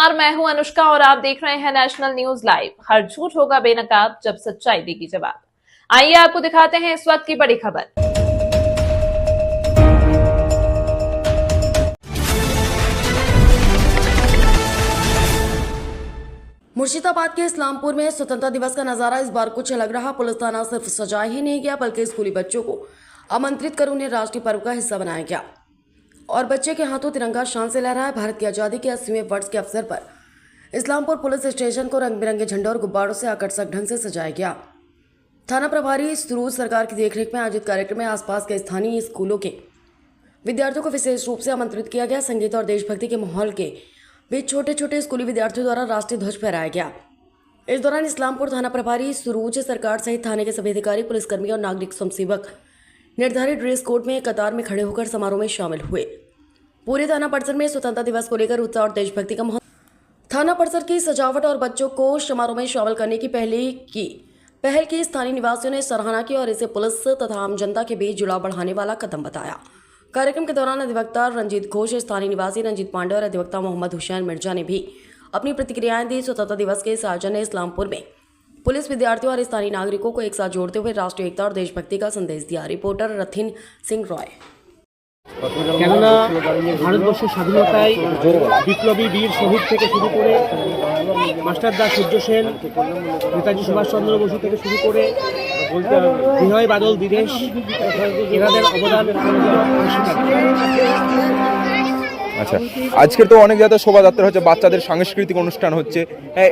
नमस्कार, मैं हूं अनुष्का और आप देख रहे हैं नेशनल न्यूज लाइव। हर झूठ होगा बेनकाब जब सच्चाई देगी जवाब। आइए आपको दिखाते हैं इस वक्त की बड़ी खबर। मुर्शिदाबाद के इस्लामपुर में स्वतंत्रता दिवस का नजारा इस बार कुछ अलग रहा। पुलिस थाना सिर्फ सजाया ही नहीं गया बल्कि स्कूली बच्चों को आमंत्रित कर उन्हें राष्ट्रीय पर्व का हिस्सा बनाया गया और बच्चे के हाथों तिरंगा शान से लहराया। भारत की आज़ादी के 80वें वर्ष के अवसर पर इस्लामपुर पुलिस स्टेशन को रंग बिरंगे झंडों और गुब्बारों से आकर्षक ढंग से सजाया गया। थाना प्रभारी सुरूज सरकार की देखरेख में आयोजित कार्यक्रम में आसपास के स्थानीय स्कूलों के विद्यार्थियों को विशेष रूप से आमंत्रित किया गया। संगीत और देशभक्ति के माहौल के बीच छोटे छोटे स्कूली विद्यार्थियों द्वारा राष्ट्रीय ध्वज फहराया गया। इस दौरान इस्लामपुर थाना प्रभारी सुरूज सरकार सहित थाने के सभी अधिकारी, पुलिसकर्मी और नागरिक स्वयंसेवक निर्धारित ड्रेस कोड में कतार में खड़े होकर समारोह में शामिल हुए। पूरे थाना परिसर में स्वतंत्रता दिवस को लेकर उत्साह और देशभक्ति का माहौल। थाना परिसर की सजावट और बच्चों को समारोह में शामिल करने की पहल की स्थानीय निवासियों ने सराहना की और इसे पुलिस तथा आम जनता के बीच जुड़ाव बढ़ाने वाला कदम बताया। कार्यक्रम के दौरान अधिवक्ता रंजीत घोष, स्थानीय निवासी रंजीत पांडे और अधिवक्ता मोहम्मद हुसैन मिर्जा ने भी अपनी प्रतिक्रियाएं दी। स्वतंत्रता दिवस के इस आयोजन ने इस्लामपुर में पुलिस, विद्यार्थियों और स्थानीय नागरिकों को एक साथ जोड़ते हुए राष्ट्रीय एकता और देशभक्ति का संदेश दिया। रिपोर्टर रथिन सिंह रॉय। কেননা ভারতবর্ষের স্বাধীনতায় বিপ্লবী বীর শহীদ থেকে শুরু করে মাস্টারদা সূর্য সেন, নেতাজি সুভাষচন্দ্র বসু থেকে শুরু করে বিনয় বাদল দীনেশ, এনাদের অবদান আচ্ছা, আজকের তো অনেক জায়গায় শোভাযাত্রা হচ্ছে, বাচ্চাদের সাংস্কৃতিক অনুষ্ঠান হচ্ছে,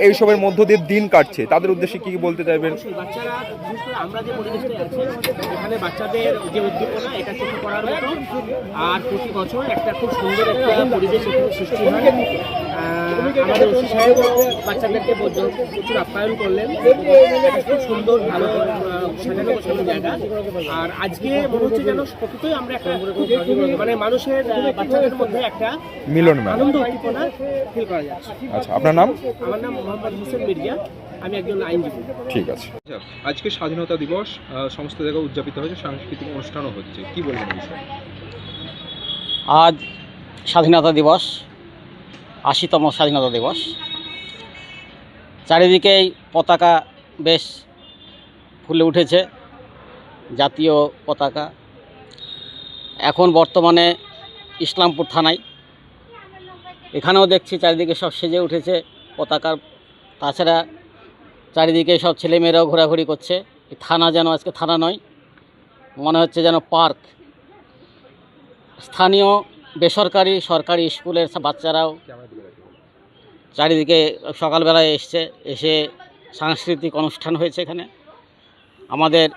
এইসবের মধ্য দিয়ে দিন কাটছে, তাদের উদ্দেশ্যে কি বলতে চাইবেন? বাচ্চারা, বিশেষ করে আমরা যে পরিবেশটায় আছি এখানে বাচ্চাদের যে উদ্দীপনা এটা চোখে পড়ার মতো। আর প্রতি বছর একটা খুব সুন্দর একটা পরিবেশ এখানে সৃষ্টি হয়। আমাদের ওসি সাহেব বাচ্চাদেরকে প্রচুর আপ্যায়ন করলেন। একটা খুব সুন্দর ভালো সাজানো গোছানো জায়গা। আর আজকে মনে হচ্ছে যেন প্রকৃতই আমরা একটা মানে মানুষের বাচ্চাদের মধ্যে একটা মিলন আনন্দ উদ্দীপনা ফিল করা যাচ্ছে। আচ্ছা, আপনার নাম? আমার নাম মোহাম্মদ হোসেন মির্জা, আমি একজন আইনজীবী। ঠিক আছে। আজকে স্বাধীনতা দিবস সমস্ত জায়গায় উদযাপিত হয়েছে, সাংস্কৃতিক অনুষ্ঠানও হচ্ছে, কি বলবেন এই বিষয়ে? আজ স্বাধীনতা দিবস, ৮০তম স্বাধীনতা দিবস। চারিদিকেই পতাকা বেশ ফুলে উঠেছে, জাতীয় পতাকা। এখন বর্তমানে ইসলামপুর থানায় এখানেও দেখছি চারিদিকে সব সেজে উঠেছে পতাকার। তাছাড়া চারিদিকে সব ছেলেমেয়েরাও ঘোরাঘুরি করছে। এই থানা যেন আজকে থানা নয়, মনে হচ্ছে যেন পার্ক। স্থানীয় বেসরকারি সরকারি স্কুলের বাচ্চারাও চারিদিকে সকালবেলায় এসে সাংস্কৃতিক অনুষ্ঠান হয়েছে এখানে। আমাদের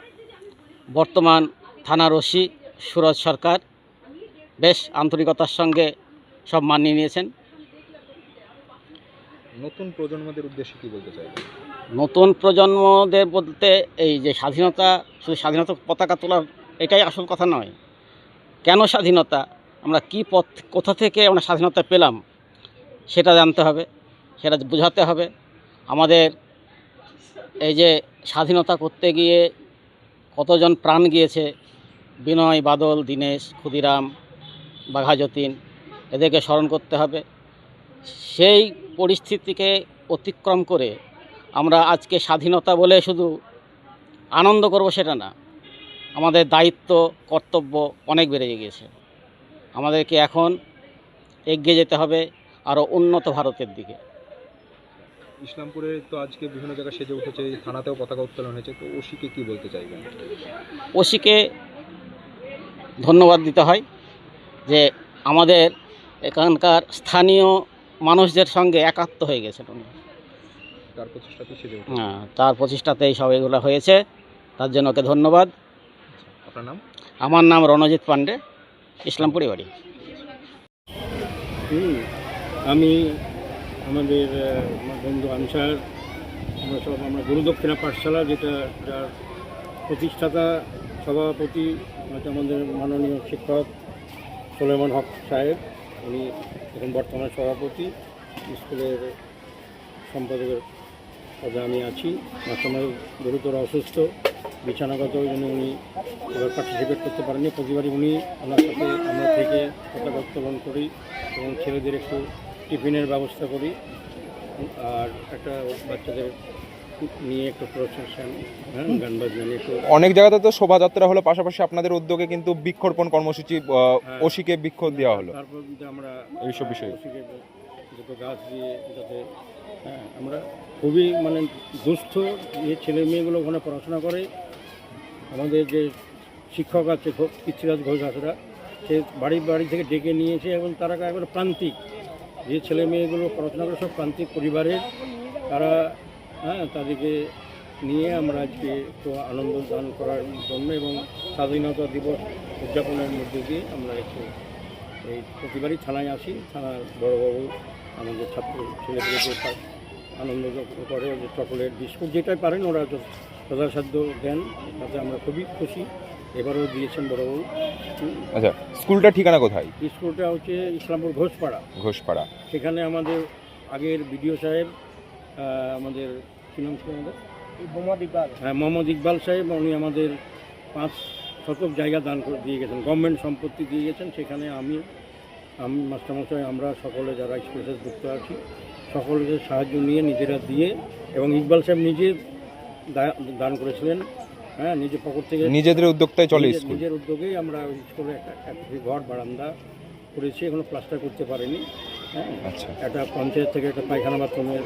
বর্তমান থানার ওসি সুরজ সরকার বেশ আন্তরিকতার সঙ্গে সব মানিয়ে নিয়েছেন। নতুন প্রজন্মদের উদ্দেশ্যে কি বলতে চাইবেন? নতুন প্রজন্মদের বলতে এই যে স্বাধীনতা, শুধু স্বাধীনতা পতাকা তোলার এটাই আসল কথা নয়। কেন স্বাধীনতা, আমরা কি কোথা থেকে আমরা স্বাধীনতা পেলাম সেটা জানতে হবে, সেটা বোঝাতে হবে। আমাদের এই যে স্বাধীনতা করতে গিয়ে কতজন প্রাণ গিয়েছে, বিনয় বাদল দীনেশ, ক্ষুদিরাম, বাঘা যতীন, এদেরকে স্মরণ করতে হবে। সেই পরিস্থিতিকে অতিক্রম করে আমরা আজকে স্বাধীনতা বলে শুধু আনন্দ করব সেটা না, আমাদের দায়িত্ব কর্তব্য অনেক বেড়ে গিয়েছে। আমাদেরকে এখন এগিয়ে যেতে হবে আরও উন্নত ভারতের দিকে। ইসলামপুরে তো আজকে বিভিন্ন জায়গায় সেজে উঠেছে, থানাতেও পতাকা উত্তোলন হয়েছে, তো ওসিকে কি বলতে চাইবেন? ওসিকে ধন্যবাদ দিতে হয় যে আমাদের এখানকার স্থানীয় মানুষদের সঙ্গে একাত্ম হয়ে গেছেন উনি। তার প্রচেষ্টাতেই সেজে উঠেছে। হ্যাঁ, তার প্রচেষ্টাতেই সব এগুলো হয়েছে, তার জন্য ওকে ধন্যবাদ। আপনার নাম? আমার নাম রণজিৎ পান্ডে, ইসলামপুরে বাড়ি। আমি আমাদের বন্ধু আনসার, আমরা গুরু দক্ষিণা পাঠশালা, যার প্রতিষ্ঠাতা সভাপতি হচ্ছে আমাদের মাননীয় শিক্ষক সুলেমান হক সাহেব। উনি এখন বর্তমান সভাপতি, স্কুলের সম্পাদকের পদে আমি আছি। মাসময় গুরুতর অসুস্থ, বিছানাগত, ওই জন্য উনি এবার পার্টিসিপেট করতে পারেননি। প্রতিবারই ওনার সাথে আমরা থেকে পতাকা উত্তোলন করি এবং ছেলেদের একটু টিফিনের ব্যবস্থা করি। আর একটা বাচ্চাদের নিয়ে একটু প্রসেশন, হ্যাঁ, গান বাজনা নিয়ে একটু। অনেক জায়গাতে তো শোভাযাত্রা হলো, পাশাপাশি আপনাদের উদ্যোগে কিন্তু বৃক্ষরোপণ কর্মসূচি ওসিকে বৃক্ষ দেওয়া হলো। তারপর কিন্তু আমরা এইসব বিষয়ে ওসিকে দুটো গাছ দিয়ে যাতে, হ্যাঁ, আমরা খুবই মানে দুস্থ যে ছেলে মেয়েগুলো ওখানে পড়াশোনা করে, আমাদের যে শিক্ষক আছে পৃথ্বীরাজ ঘোষ আসরা, সে বাড়ি থেকে ডেকে নিয়েছে এবং তারা একবারে প্রান্তিক যে ছেলে মেয়েগুলো পড়াশোনা করে সব প্রান্তিক পরিবারের, তারা, হ্যাঁ, তাদেরকে নিয়ে আমরা আজকে একটু আনন্দ দান করার জন্য এবং স্বাধীনতা দিবস উদযাপনের মধ্যে দিয়ে আমরা একটু এই প্রতিবারই থানায় আসি। থানার বড়োবাবু আমাদের ছাত্র ছেলেদেরকে আনন্দ করে, যে চকোলেট বিস্কুট যেটাই পারেন ওরা যথাসাধ্য দেন, তাতে আমরা খুবই খুশি। এবারেও দিয়েছেন বড়োবাবু। আচ্ছা, স্কুলটার ঠিকানা কোথায়? স্কুলটা হচ্ছে ইসলামপুর ঘোষপাড়া। সেখানে আমাদের আগের বিডিও সাহেব, আমাদের কী নাম ছিল আমাদের, মোহাম্মদ ইকবাল সাহেব, উনি আমাদের 5 শতক জায়গা দান করে দিয়ে গেছেন, গভর্নমেন্ট সম্পত্তি দিয়ে গেছেন। সেখানে আমি মাস্টারমশাই, আমরা সকলে যারা স্কুলে যুক্ত আছি, সকলের সাহায্য নিয়ে নিজেরা দিয়ে, এবং ইকবাল সাহেব নিজে দান করেছিলেন, হ্যাঁ, নিজের পকেট থেকে, নিজেদের উদ্যোগটাই চলে স্কুল। নিজের উদ্যোগেই আমরা ওই স্কুলে একটা ঘর বারান্দা করেছি, এখনো প্লাস্টার করতে পারিনি, হ্যাঁ। আচ্ছা, একটা পঞ্চায়েত থেকে একটা পায়খানা বাথরুমের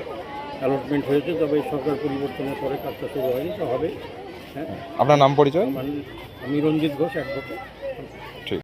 অ্যালটমেন্ট হয়েছে, তবে সরকার পরিবর্তনের পরে কাজটা শুরু হয়নি, তো হবে, হ্যাঁ। আপনার নাম পরিচয়? আমি রঞ্জিত ঘোষ, অ্যাডভোকেট।